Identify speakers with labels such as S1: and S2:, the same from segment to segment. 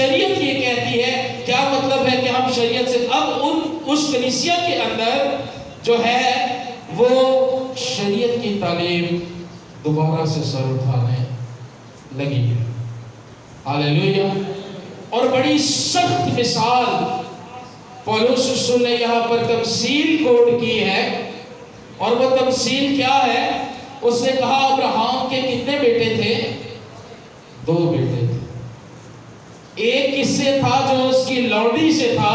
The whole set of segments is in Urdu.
S1: شریعت یہ کہتی ہے، کیا مطلب ہے کہ ہم شریعت سے اب اس کلیسیا کے اندر جو ہے وہ شریعت کی تعلیم دوبارہ سے سر اٹھانے لگی ہے۔ ہاللیلویہ۔ اور بڑی سخت مثال پولس رسول نے یہاں پر تمثیل کوڈ کی ہے، اور وہ تمثیل کیا ہے؟ اس نے کہا ابراہیم کے کتنے بیٹے تھے؟ 2 بیٹے تھے۔ ایک کس سے تھا؟ جو اس کی لونڈی سے تھا،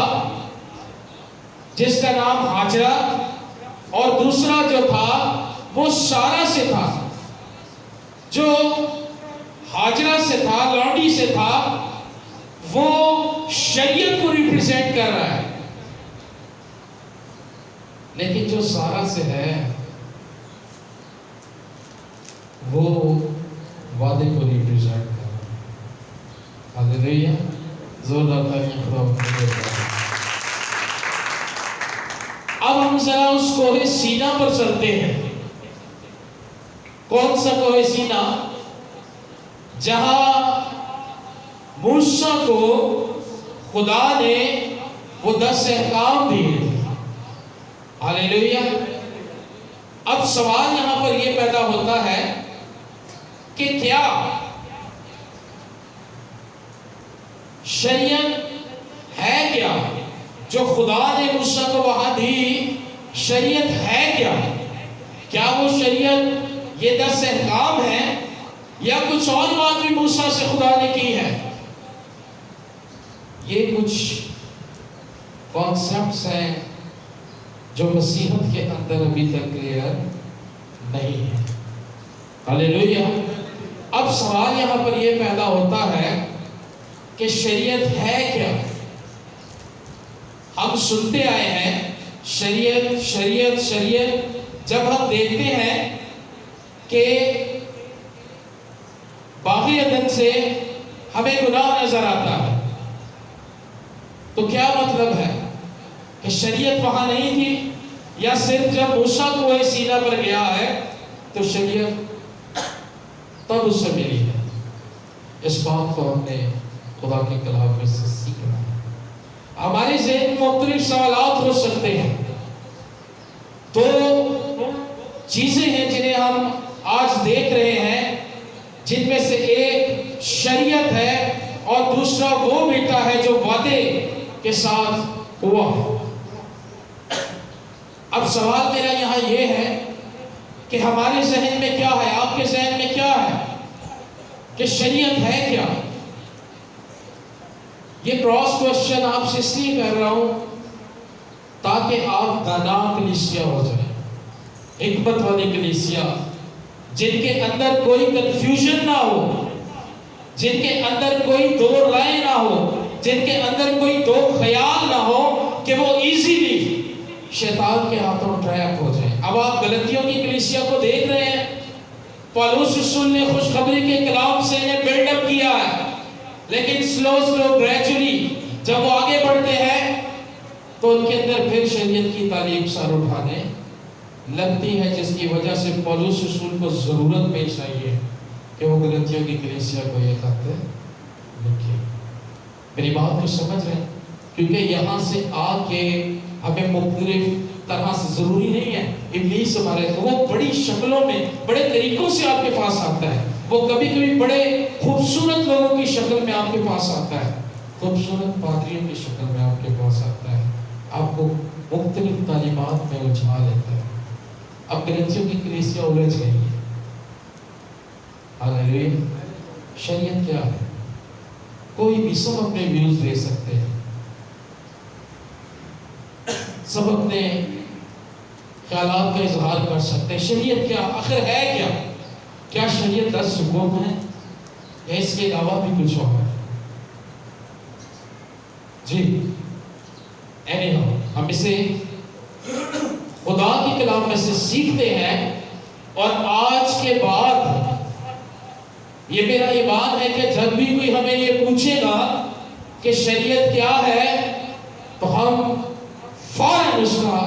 S1: جس کا نام ہاجرہ، اور دوسرا جو تھا وہ سارا سے تھا۔ جو ہاجرہ سے تھا، لونڈی سے تھا، وہ شریعت کو ریپریزنٹ کر رہا ہے، لیکن جو سارا سے ہے وہ وعدے کو ریپریزنٹ کر رہا ہے۔ ہاللیلویہ۔ زوردار تالیاں خدا بندے۔ اب ہم ذرا اس کوہ سینا پر چلتے ہیں۔ کون سا کوہ سینا؟ جہاں موسیٰ کو خدا نے وہ 10 احکام دیے تھے۔ ہاللیلویہ۔ اب سوال یہاں پر یہ پیدا ہوتا ہے کہ کیا شریعت ہے کیا جو خدا نے موسیٰ کو وہاں دی؟ شریعت ہے کیا؟ کیا وہ شریعت یہ 10 احکام ہیں، یا کچھ اور بات بھی موسیٰ سے خدا نے کی ہے؟ یہ کچھ کانسیپٹس ہیں جو مسیحیت کے اندر ابھی تک کلیئر نہیں ہے۔ ہاللیلویہ۔ اب سوال یہاں پر یہ پیدا ہوتا ہے کہ شریعت ہے کیا؟ ہم سنتے آئے ہیں شریعت شریعت شریعت۔ جب ہم دیکھتے ہیں کہ باغ عدن سے ہمیں گناہ نظر آتا ہے، تو کیا مطلب ہے کہ شریعت وہاں نہیں تھی، یا صرف جب موسیٰ کوہ سینا پر گیا ہے تو شریعت تب اس سے ملی ہے؟ اس بات کو ہم نے خدا کے کلام میں سے سیکھنا ہے۔ ہمارے ذہن میں مختلف سوالات ہو سکتے ہیں۔ 2 چیزیں ہیں جنہیں ہم آج دیکھ رہے ہیں، جن میں سے ایک شریعت ہے اور دوسرا وہ بیٹا ہے جو وعدے کے ساتھ ہوا ہے۔ اب سوال میرا یہاں یہ ہے کہ ہمارے ذہن میں کیا ہے، آپ کے ذہن میں کیا ہے کہ شریعت ہے کیا؟ یہ کراس کوشچن آپ سے اس لیے کر رہا ہوں تاکہ آپ دانا کلیسیا ہو جائیں، حکمت والی کلیسیا، جن کے اندر کوئی کنفیوژن نہ ہو، جن کے اندر کوئی 2 رائے نہ ہو، جن کے اندر کوئی 2 خیال نہ ہو کہ وہ ایزیلی شیطان کے ہاتھوں ٹریپ ہو جائیں۔ اب آپ غلطیوں کی کلیسیا کو دیکھ رہے ہیں۔ پولس رسول نے خوشخبری کے کلام سے انہیں بلڈ اپ کیا ہے، لیکن سلو گریجولی جب وہ آگے بڑھتے ہیں تو ان کے اندر پھر شریعت کی تعلیم سر اٹھانے لگتی ہے، جس کی وجہ سے پولس رسول کو ضرورت پیش آئی ہے کہ وہ غلطیوں کی کلیسیا کو یہ خط لکھے۔ میری بات کو سمجھ رہے ہیں؟ کیونکہ یہاں سے آ کے ہمیں مختلف طرح سے ضروری نہیں ہے، ابلیس ہمارے وہ بڑی شکلوں میں بڑے طریقوں سے آپ کے پاس آتا ہے، وہ کبھی کبھی بڑے خوبصورت لوگوں کی شکل میں آپ کے پاس آتا ہے، خوبصورت پادریوں کی شکل میں آپ کے پاس آتا ہے، آپ کو مختلف تعلیمات میں الجھا لیتا ہے۔ اب غلطیوں کی کلیسیا الجھ گئی ہے۔ ہاللیلویہ۔ شریعت کیا ہے؟ کوئی بھی، سب اپنے ویوز دے سکتے ہیں، سب اپنے خیالات کا اظہار کر سکتے ہیں۔ شریعت کیا آخر ہے کیا؟ کیا شریعت 10 حکم ہے یا اس کے علاوہ بھی کچھ اور ہے؟ جی ہم اسے خدا کے کلام میں سے سیکھتے ہیں، اور آج کے بعد یہ میرا ایمان ہے کہ جب بھی کوئی ہمیں یہ پوچھے گا کہ شریعت کیا ہے تو ہم فوراً اس کا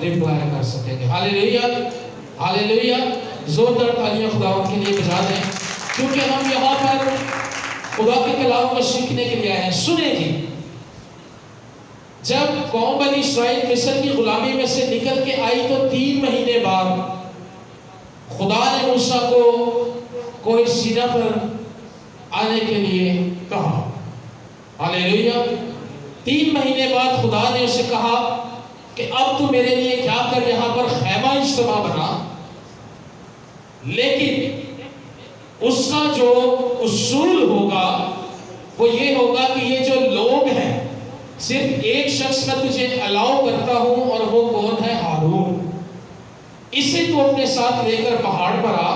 S1: ریپلائی کر سکیں گے۔ ہاللیلویہ، ہاللیلویہ۔ زوردار تالیاں خداوند کے لیے بجا دیں، کیونکہ ہم یہاں پر خدا کے کلام کو سیکھنے کے لیے آئے ہیں. سنیں جی، جب قوم بنی اسرائیل مصر کی غلامی میں سے نکل کے آئی تو 3 مہینے بعد خدا نے موسیٰ کو کوہ سینا پر آنے کے لیے کہا. ہاللیلویا. 3 مہینے بعد خدا نے اسے کہا کہ اب تو میرے لیے کیا کر، یہاں پر خیمہ اجتماع بنا. لیکن اس کا جو اصول ہوگا وہ یہ ہوگا کہ یہ جو لوگ ہیں، صرف ایک شخص میں تجھے الاؤ کرتا ہوں، اور وہ کون ہے؟ ہارون. اسے تو اپنے ساتھ لے کر پہاڑ پر آ،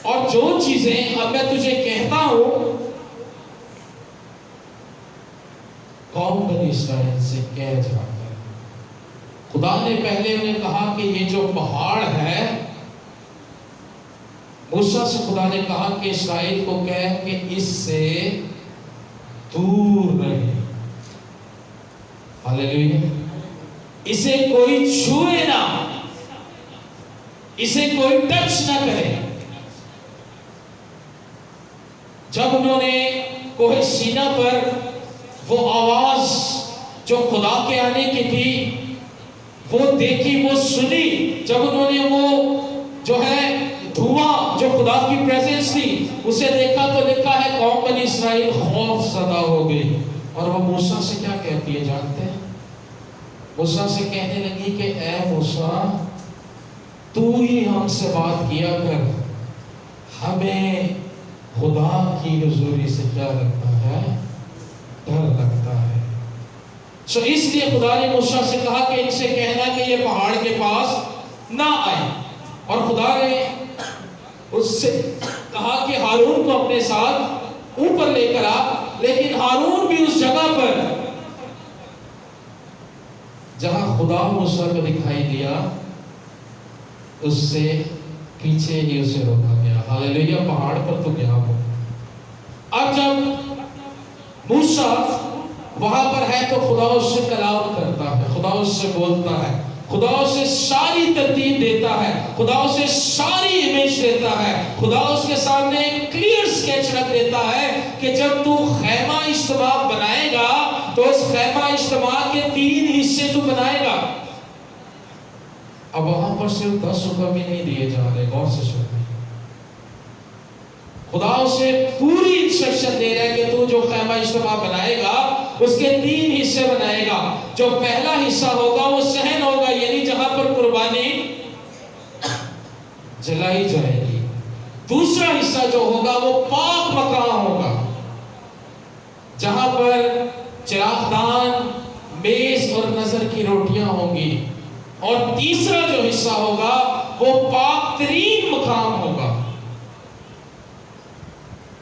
S1: اور جو چیزیں اب میں تجھے کہتا ہوں قوم بنی اسرائیل سے کہہ جا کر. خدا نے پہلے انہیں کہا کہ یہ جو پہاڑ ہے، موسیٰ سے خدا نے کہا کہ اسرائیل کو کہہ کہ اس سے دور رہے. ہاللیلویا. اسے کوئی چھوئے نہ، اسے کوئی ٹچ نہ کرے. جب انہوں نے کوہ سینا پر وہ آواز جو خدا کے آنے کی تھی وہ دیکھی، وہ سنی، جب انہوں نے وہ جو ہے دھواں جو خدا کی پریزنس تھی اسے دیکھا، تو لکھا ہے قوم بنی اسرائیل خوف زدہ ہو گئی. اور وہ موسیٰ سے کیا کہتی ہے جانتے ہیں؟ موسیٰ سے کہنے لگی کہ اے موسیٰ، تو ہی ہم سے بات کیا کر، ہمیں خدا کی حضوری سے کیا لگتا ہے؟ ڈر لگتا ہے. سو اس لیے خدا نے موسیٰ سے کہا کہ ان سے کہنا کہ یہ پہاڑ کے پاس نہ آئے. اور خدا نے اس سے کہا کہ ہارون کو اپنے ساتھ اوپر لے کر آ. لیکن ہارون بھی اس جگہ پر جہاں خدا موسیٰ کو دکھائی دیا اس سے پیچھے ہی اسے روکا گیا. ہاللیلویا. پہاڑ پر تو گیا وہ. اب جب موسیٰ وہاں پر ہے تو خدا اس سے کلام کرتا ہے، خدا اس سے بولتا ہے، خدا اسے ساری ترتیب دیتا ہے، خدا اسے ساری امیج دیتا ہے، خدا اس کے سامنے ایک کلیئر سکیچ رکھ دیتا ہے کہ جب تو خیمہ اجتماع بنائے گا تو اس خیمہ اجتماع کے 3 حصے تو بنائے گا. اب وہاں پر صرف 10 حکم ہی نہیں دیے جا رہے، غور سے سنیں. خدا اسے پوری انسٹرکشن دے رہا ہے کہ تو جو خیمہ اجتماع بنائے گا اس کے 3 حصے بنائے گا. جو پہلا حصہ ہوگا وہ صحن ہوگا، یعنی جہاں پر قربانی جلائی جائے گی. دوسرا حصہ جو ہوگا وہ پاک مقام ہوگا، جہاں پر چراغدان، میز اور نظر کی روٹیاں ہوں گی. اور تیسرا جو حصہ ہوگا وہ پاک ترین مقام ہوگا.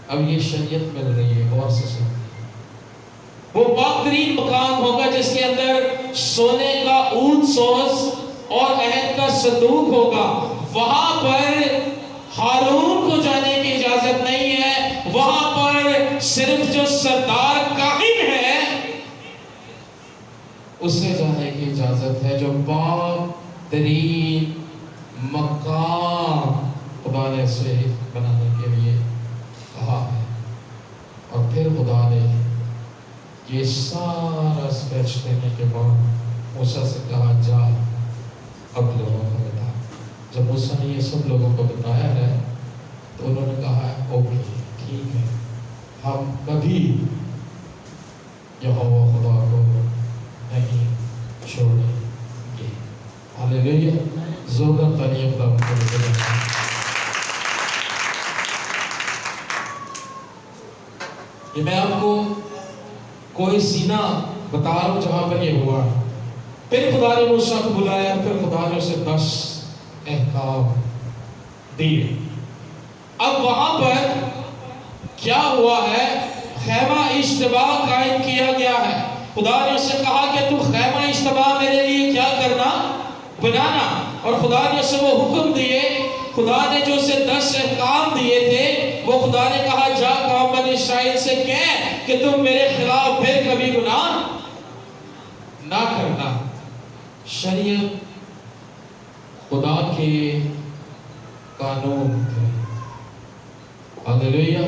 S1: اب یہ شریعت مل رہی ہے، غور سے سنیں. وہ پاک ترین مقام ہوگا جس کے اندر سونے کا عود سوز اور عہد کا صندوق ہوگا. وہاں پر ہارون کو جانے کی اجازت نہیں ہے، وہاں پر صرف جو سردار کاہن ہے اسے جانے کی اجازت ہے. جو پاک ترین مقام خدا نے اسے بنانے کے لیے کہا ہے. اور پھر خدا نے یہ سارا اسکیچ دینے کے بعد موسیٰ سے کہا جا اب لوگوں کو بتا. جب موسیٰ نے یہ سب لوگوں کو بتایا ہے تو انہوں نے کہا ہے اوکے ٹھیک ہے، ہم کبھی یہوہ خدا کو نہیں چھوڑیں گے. ہاللیلویا. زوردار تعلیم خدا کو. یہ میں آپ کو کوہ سینا بتا رہا ہوں جہاں پر یہ ہوا. پھر خدا نے موسیٰ کو بلایا، پھر خدا نے اسے 10 احکام دیے. اب وہاں پر کیا ہوا ہے؟ خیمہ اجتماع قائم کیا گیا ہے. خدا نے اسے کہا کہ تو خیمہ اجتماع میرے لیے کیا کرنا؟ بنانا. اور خدا نے اسے وہ حکم دیے. خدا نے جو اسے 10 احکام دیے تھے وہ خدا نے کہا جا قوم بنی اسرائیل سے کہہ کہ تم میرے خلاف پھر کبھی گناہ نہ کرنا. شریعت خدا کے قانون تھے. ہاللیلویا.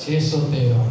S1: 613।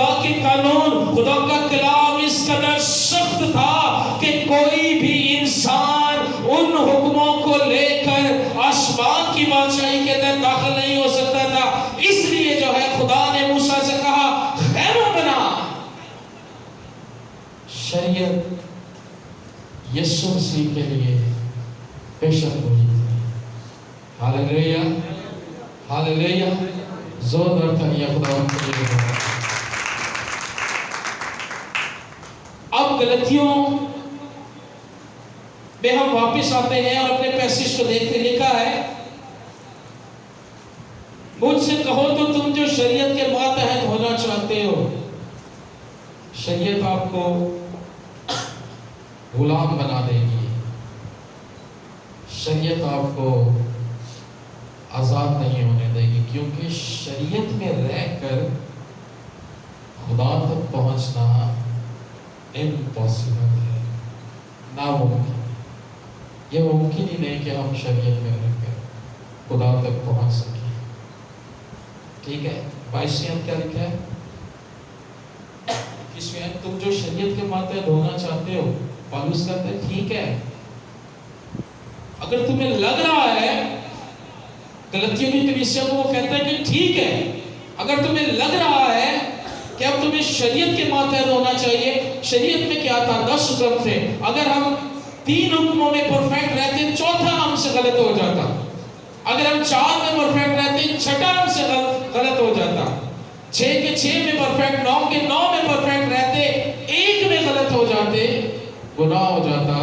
S1: خدا کے قانون، خدا کا کلام اس قدر سخت تھا کہ کوئی بھی انسان ان حکموں کو لے کر آسمان کی بادشاہی کے اندر داخل نہیں ہو سکتا تھا. اس لیے جو ہے خدا نے موسیٰ سے کہا خیمہ بنا. شریعت یسوع مسیح کے لیے پیشن گوئی تھی. ہاللیلویا، ہاللیلویا. زوردار تھا خدا ان کے لیے. اب غلطیوں میں ہم واپس آتے ہیں اور اپنے پیسیج کو دیکھ کے لکھا ہے مجھ سے کہو تو تم جو شریعت کے ماتحت ہونا چاہتے ہو. شریعت آپ کو غلام بنا دے گی. شریعت آپ کو آزاد نہیں ہونے دے گی، کیونکہ شریعت میں رہ کر خدا تک پہنچنا امپاسبل ہے، ناممکن. یہ ممکن ہی نہیں کہ ہم شریعت میں رہ کر خدا تک پہنچ سکیں. ٹھیک ہے، 22 کیا لکھا ہے اس میں؟ تم جو شریعت کے ماتحت ہونا چاہتے ہو، پالوس کہتا ہے ٹھیک ہے، اگر تمہیں لگ رہا ہے، غلطیوں کی کلیسیا کو وہ کہتا ہے کہ ٹھیک ہے، اگر تمہیں لگ رہا ہے کہ اب تمہیں شریعت کے ماتحت ہونا چاہیے. شریعت میں کیا تھا؟ 10 حکم تھے. اگر ہم 3 حکموں میں پرفیکٹ رہتے، چوتھا ہم سے غلط ہو جاتا. اگر ہم 4 میں پرفیکٹ رہتے، چھٹا ہم سے غلط ہو جاتا. 6 کے 6 میں پرفیکٹ، 9 کے 9 میں پرفیکٹ رہتے، 1 میں غلط ہو جاتے، گناہ ہو جاتا،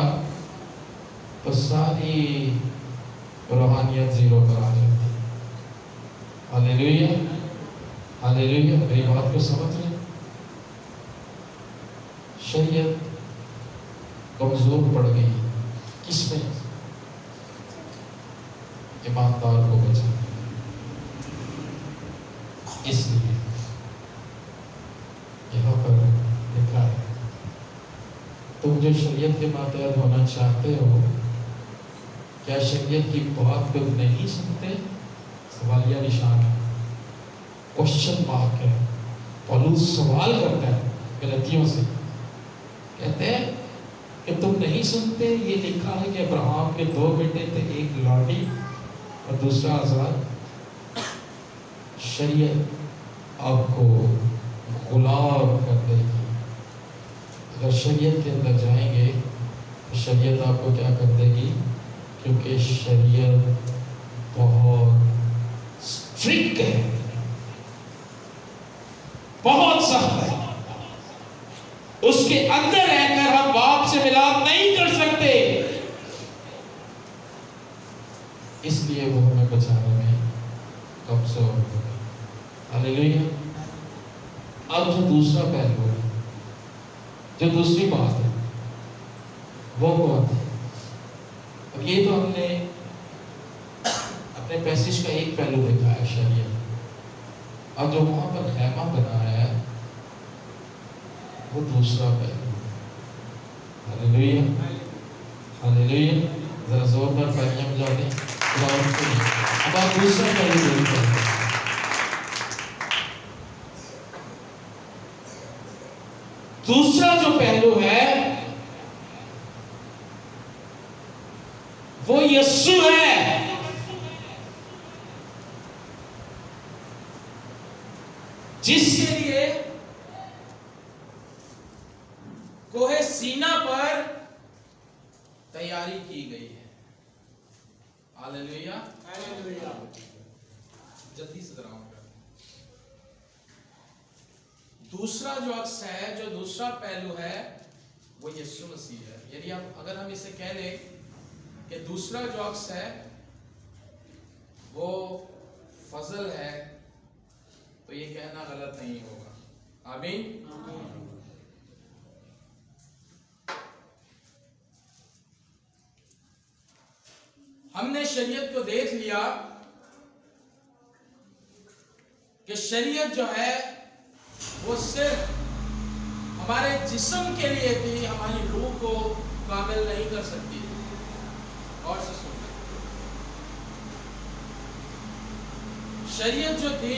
S1: تو ساری روحانیت زیرو پر آ جاتی. ہاللیلویا، ہاللیلویا. میری بات کو سمجھ لیں. شریعت کمزور پڑ گئی. کس میں؟ ایماندار کو بچانے. اس لیے یہاں پر لکھا ہے تم جو شریعت کے ماتحت ہونا چاہتے ہو، کیا شریعت کی بات کو نہیں سنتے؟ سوالیہ نشان ہے، کوشچن مارک ہے. پالوس سوال کرتا ہے غلطیوں سے، کہتے ہیں کہ تم نہیں سنتے. یہ لکھا ہے کہ ابراہیم کے 2 بیٹے تھے، ایک لاڈی اور دوسرا آزاد. شریعت آپ کو غلام کر دے گی. اگر شریعت کے اندر جائیں گے تو شریعت آپ کو کیا کر دے گی؟ کیونکہ شریعت بہت سٹرکٹ ہے، بہت سخت ہے. اس کے اندر رہ کر ہم باپ سے ملاپ نہیں کر سکتے. اس لیے وہ ہمیں بچانے میں کمزور ہو گئی. ہاللیلویا. اب جو دوسرا پہلو ہے، جو دوسری بات ہے، وہ کون ہے؟ اب یہ تو ہم نے اپنے پیسیج کا ایک پہلو دیکھا ہے، شریعت. اب جو وہاں پر خیمہ بنا ہے وہ دوسرا پہلو. ہاللیلویا، ہاللیلویا. ذرا زوردار تالیاں بجا دیں. اب آپ دوسرا پہلو دیکھتے ہیں. دوسرا جو پہلو ہے وہ یسوع ہے. جس کے لیے کوہ سینا پر تیاری کی گئی ہے. ہاللیلویا، ہاللیلویا. جلدی سے ذرا دوسرا جو عکس ہے، جو دوسرا پہلو ہے، وہ یسوع مسیح ہے. یعنی اگر ہم اسے کہہ لیں کہ دوسرا جو عکس ہے وہ فضل ہے، تو یہ کہنا غلط نہیں ہوگا. آمین. ہم نے شریعت کو دیکھ لیا کہ شریعت جو ہے وہ صرف ہمارے جسم کے لیے تھی، ہماری روح کو کامل نہیں کر سکتی. اور سے سنیں، شریعت جو تھی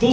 S1: 2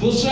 S1: 2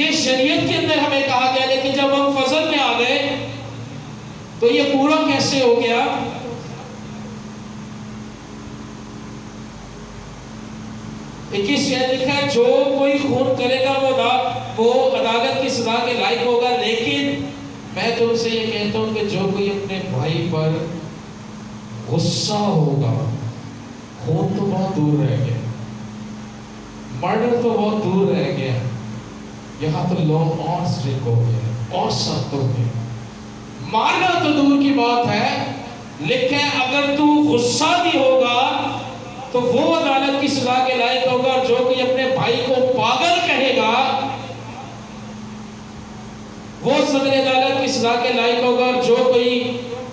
S1: یہ شریعت کے اندر ہمیں کہا گیا، لیکن جب ہم فضل میں آ گئے تو یہ پورا کیسے ہو گیا؟ اکیس لکھا ہے جو کوئی خون کرے گا وہ عدالت کی سزا کے لائق ہوگا، لیکن میں تم سے یہ کہتا ہوں کہ جو کوئی اپنے بھائی پر غصہ ہوگا، خون تو بہت دور رہ گیا، مرڈر تو بہت دور رہ گیا، یہاں تو لا اور اسٹرکٹ ہو گیا اور سخت ہو گیا، مارنا تو دور کی بات ہے، لیکن اگر تو غصہ بھی ہوگا تو وہ عدالت کی سزا کے لائق ہوگا، اور جو کوئی اپنے بھائی کو پاگل کہے گا وہ صدر عدالت کی سزا کے لائق ہوگا، اور جو کوئی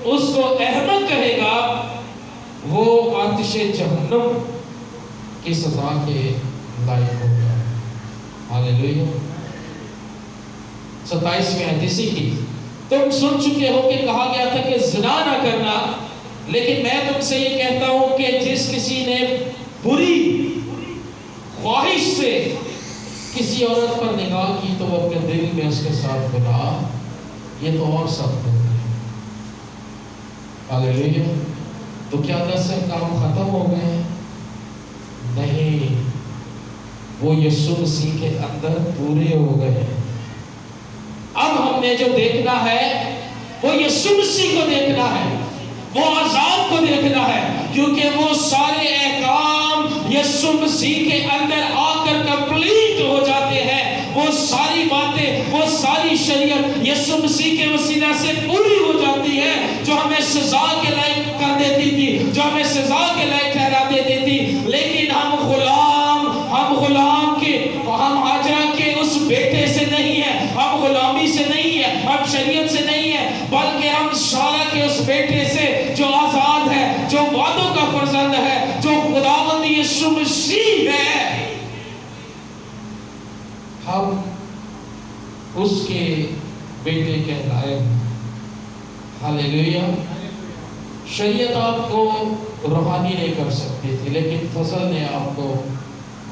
S1: اس کو احمق کہے گا وہ آتش جہنم کی سزا کے لائق ہوگا۔ ہاللیلویہ۔ 27ویں آیت اسی کی، تم سن چکے ہو کہ کہا گیا تھا کہ زنا نہ کرنا، لیکن میں تم سے یہ کہتا ہوں کہ جس کسی نے بری خواہش سے کسی عورت پر نگاہ کی تو وہ اپنے دل میں اس کے ساتھ گناہ، یہ تو اور سخت ہے۔ ہاللیلویہ۔ تو کیا 10 کام ختم ہو گئے؟ نہیں، وہ یسوع مسیح کے اندر پورے ہو گئے۔ اب ہم نے جو دیکھنا ہے وہ یسوع مسیح کو دیکھنا ہے، وہ عذاب کو دیکھنا ہے، کیونکہ وہ سارے احکام یسوع مسیح کے اندر آ کر کمپلیٹ ہو جاتے ہیں، وہ ساری باتیں، وہ ساری شریعت یسوع مسیح کے وسیلہ سے پوری ہو جاتی ہے، جو ہمیں سزا کے لائق کر دیتی تھی، جو ہمیں سزا کے لائق ٹھہرا دیتی تھی، لیکن ہم غلام کے، ہم ہاجرہ کے اس بیٹے سے نہیں ہیں، ہم غلامی سے نہیں ہیں، ہم شریعت سے نہیں ہیں، بلکہ ہم سارا کے اس بیٹے سے جو آزاد ہے، جو وعدوں کا فرزند ہے، جو خداوند یسوع مسیح ہے، ہم اس کے بیٹے کہلائے۔ ہاللیلویہ۔ شریعت آپ کو روحانی نہیں کر سکتی تھی، لیکن فضل نے آپ کو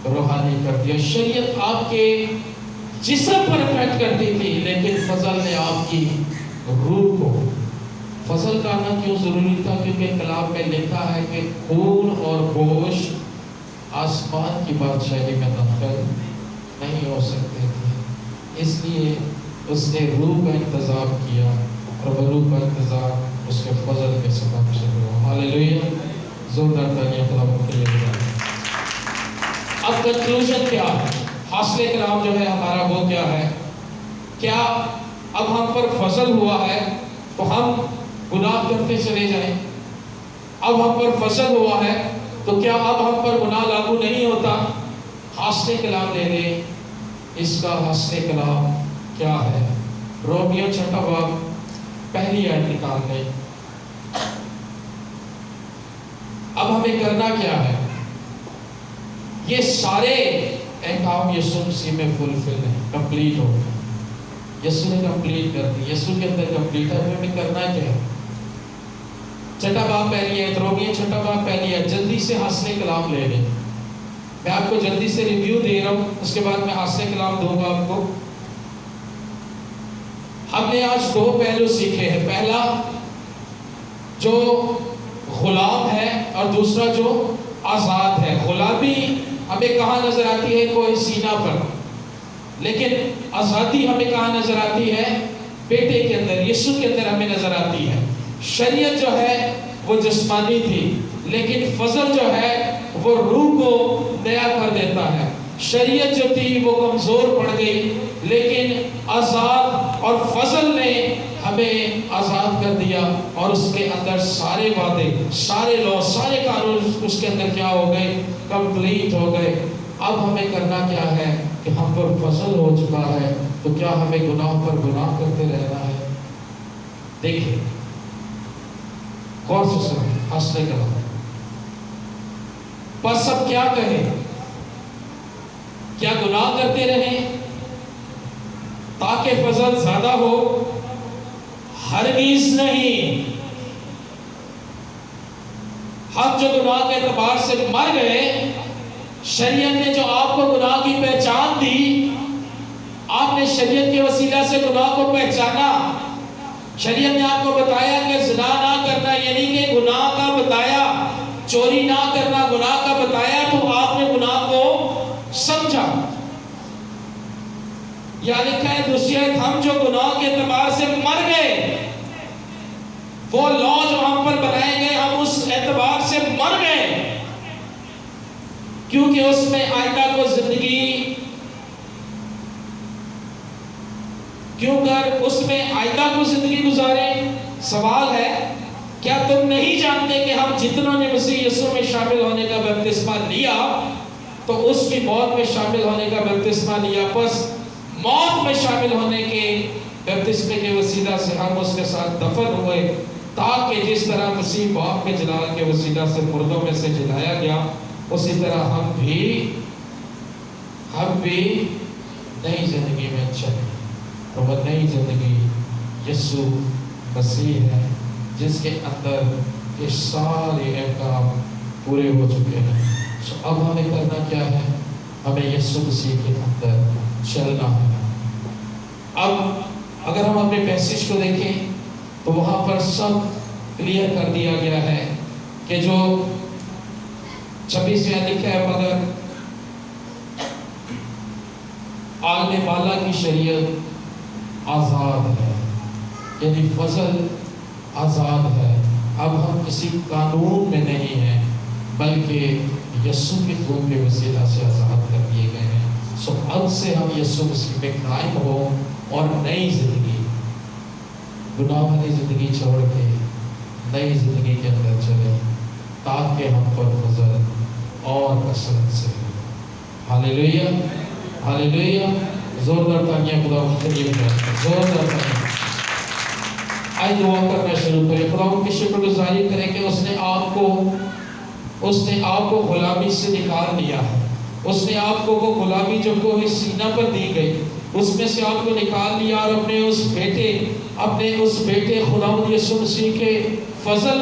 S1: روحانی کر دیا۔ شریعت آپ کے جسم پر افیکٹ کرتی تھی، لیکن فضل نے آپ کی روح کو۔ فضل کا آنا کیوں ضروری تھا؟ کیونکہ کلام میں لکھا ہے کہ خون اور گوشت آسمان کی بادشاہی میں داخل نہیں ہو سکتے تھے، اس لیے اس نے روح کا انتظام کیا، اور وہ روح کا انتظام اس کے فضل کے سبب سے ہوا۔ ہاللیلویہ۔ زوردار تالیاں خداوند کے لیے۔ اب کنکلوژن کیا ہے؟ حاصل کلام جو ہے ہمارا وہ کیا ہے؟ کیا اب ہم پر فضل ہوا ہے تو ہم گناہ کرتے چلے جائیں؟ اب ہم پر فضل ہوا ہے تو کیا اب ہم پر گناہ لاگو نہیں ہوتا؟ حاصل کلام لے لیں، اس کا حاصل کلام کیا ہے؟ رومیو 6 باب پہلی آیت نکال لیں۔ اب ہمیں کرنا کیا ہے؟ یہ سارے احکام یسوع مسیح میں فلفل ہیں، کمپلیٹ ہو گئے، یسوع نے کمپلیٹ کر دی، یسوع کے اندر کمپلیٹ ہے۔ ہمیں کرنا کیا ہے؟ 6 باب پہلی آیت، رومیو 6 باب پہلی آیت، جلدی سے حاصل کلام لے لیں۔ میں آپ کو جلدی سے ریویو دے رہا ہوں، اس کے بعد میں حاصل کلام دوں گا آپ کو۔ ہم نے آج 2 پہلو سیکھے ہیں، پہلا جو غلام ہے اور دوسرا جو آزاد ہے۔ غلامی ہمیں کہاں نظر آتی ہے؟ کوئی سینہ پر، لیکن آزادی ہمیں کہاں نظر آتی ہے؟ بیٹے کے اندر، یسوع کے اندر ہمیں نظر آتی ہے۔ شریعت جو ہے وہ جسمانی تھی، لیکن فضل جو ہے وہ روح کو نیا کر دیتا ہے۔ شریعت جو تھی وہ کمزور پڑ گئی، لیکن آزاد اور فضل نے ہمیں آزاد کر دیا، اور اس کے اندر سارے وعدے، سارے لا، سارے قانون اس کے اندر کیا ہو گئے؟ کمپلیٹ ہو گئے۔ اب ہمیں کرنا کیا ہے کہ ہم پر فضل ہو چکا ہے، تو کیا ہمیں گناہ پر گناہ کرتے رہنا ہے؟ دیکھیں، غور سے سنیں، حاصل کلام۔ بس اب کیا کہیں؟ کیا گناہ کرتے رہیں تاکہ فضل زیادہ ہو؟ ہرگز نہیں۔ ہم جو گناہ کے اعتبار سے مر گئے، شریعت نے جو آپ کو گناہ کی پہچان دی، آپ نے شریعت کے وسیلہ سے گناہ کو پہچانا، شریعت نے آپ کو بتایا کہ زنا نہ کرنا یعنی کہ گناہ کا بتایا، چوری نہ کرنا گناہ کا بتایا، تو آپ نے گناہ کو سمجھا۔ یا لکھا ہے دوسری آیت، ہم جو گناہ کے اعتبار سے مر گئے، وہ لا جو ہم پر بنائے گئے ہم اس اعتبار سے مر گئے، کیونکہ اس میں آئندہ کو زندگی، کیوں کر اس میں آئندہ کو زندگی گزارے۔ سوال ہے، کیا تم نہیں جانتے کہ ہم جتنوں نے مسیح یسوع میں شامل ہونے کا بپتسمہ لیا تو اس کی موت میں شامل ہونے کا بپتسمہ لیا، پس موت میں شامل ہونے کے بپتسمے کے وسیلہ سے ہم اس کے ساتھ دفن ہوئے، تاکہ جس طرح مسیح باپ کے جلال کے وسیلہ سے مردوں میں سے جلایا گیا، اسی طرح ہم بھی نئی زندگی میں چلیں۔ اور وہ نئی زندگی یسوع مسیح ہے، جس کے اندر یہ سارے احکام پورے ہو چکے ہیں۔ اب ہمیں کرنا کیا ہے؟ ہمیں یسوع مسیح کے اندر چلنا ہے۔ اب اگر ہم اپنے پیسج کو دیکھیں تو وہاں پر سب کلیئر کر دیا گیا ہے کہ جو 26 میں لکھا ہے، مگر عالم بالا کی شریعت آزاد ہے، یعنی فضل آزاد ہے۔ اب ہم کسی قانون میں نہیں ہیں، بلکہ یسوع کے خون کے وسیلہ سے آزاد کر دیے گئے ہیں۔ اب سے ہم یسوع مسیح میں قائم ہو اور نئی زندگی، گناہ والی زندگی چھوڑ کے نئی زندگی کے اندر چلیں، تاکہ ہم پر فضل اور کثرت سے ہو۔ ہاللیلویہ، ہاللیلویہ، زوردار تانیہ خدا کے لیے زوردار تانیہ۔ آئے دعا کرنا شروع کریں، خدا ان کی شکر گزاری کریں کہ اس نے آپ کو غلامی سے نکال لیا ہے۔ اس نے آپ کو وہ غلامی جو کوہ سینہ پر دی گئی، اس میں سے آپ کو نکال لیا اور اپنے اس بیٹے خداوند یسوع مسیح کے فضل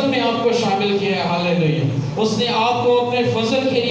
S1: میں آپ کو شامل کیا ہے۔ ہاللیلویہ، اس نے آپ کو اپنے فضل کے